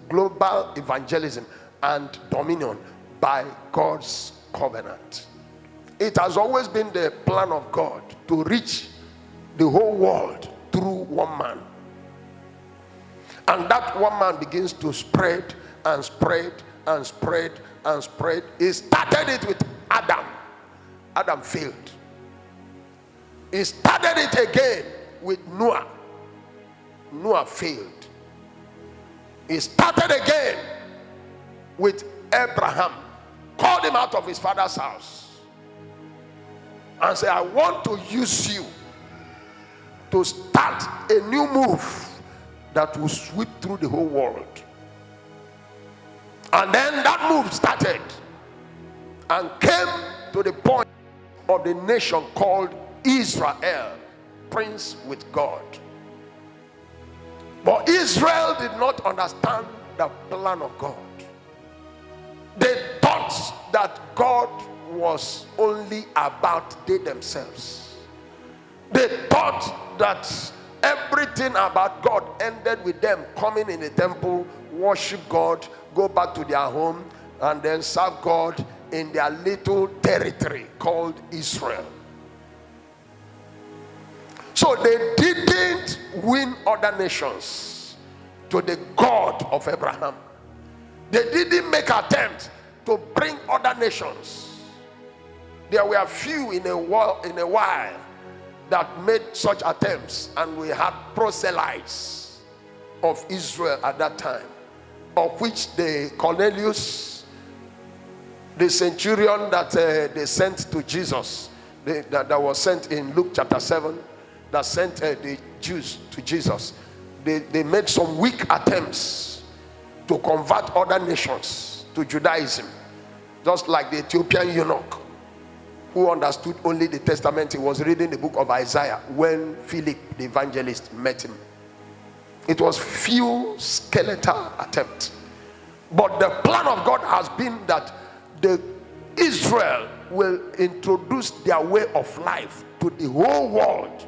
global evangelism and dominion by God's covenant. It has always been the plan of God to reach the whole world through one man. And that one man begins to spread and spread and spread and spread. He started it with Adam. Adam failed. He started it again with Noah. Noah failed. He started again with Abraham. Called him out of his father's house and said, I want to use you to start a new move that will sweep through the whole world. And then that move started and came to the point of the nation called Israel, prince with God. But Israel did not understand the plan of God. They thought that God was only about they themselves. They thought that everything about God ended with them coming in the temple, worship God, go back to their home, and then serve God in their little territory called Israel. So they didn't win other nations to the God of Abraham. They didn't make attempts to bring other nations. There were few in a while that made such attempts, and we had proselytes of Israel at that time, of which the Cornelius, the centurion that they sent to Jesus, that was sent in Luke chapter 7, that sent the Jews to Jesus. They made some weak attempts to convert other nations to Judaism, just like the Ethiopian eunuch who understood only the Testament. He was reading the book of Isaiah when Philip the evangelist met him. It was few skeletal attempts, but the plan of God has been that Israel will introduce their way of life to the whole world,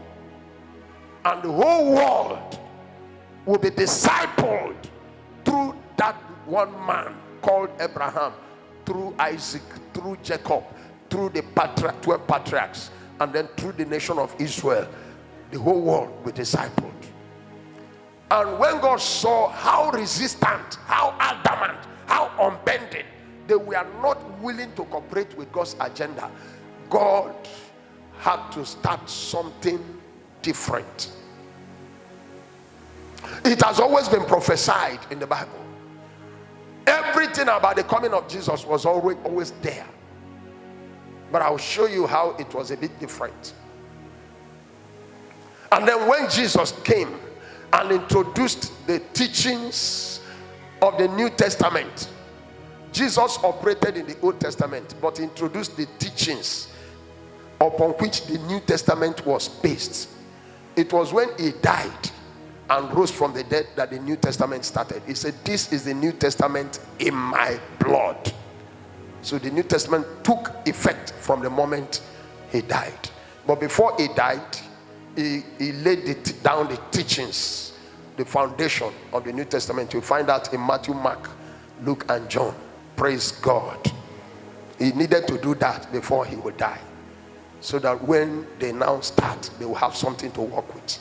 and the whole world will be discipled through that one man called Abraham, through Isaac, through Jacob, through the 12 patriarchs, and then through the nation of Israel. The whole world will be discipled. And when God saw how resistant, how adamant, how unbending they were not willing to cooperate with God's agenda, God had to start something different. It has always been prophesied in the Bible. Everything about the coming of Jesus was always there. But I'll show you how it was a bit different. And then when Jesus came and introduced the teachings of the New Testament, Jesus operated in the Old Testament, but introduced the teachings upon which the New Testament was based. It was when he died and rose from the dead that the New Testament started. He said, this is the New Testament in my blood. So the New Testament took effect from the moment he died. But before he died, he laid down the teachings, the foundation of the New Testament. You find that in Matthew, Mark, Luke, and John. Praise God. He needed to do that before he would die, so that when they now start, they will have something to work with.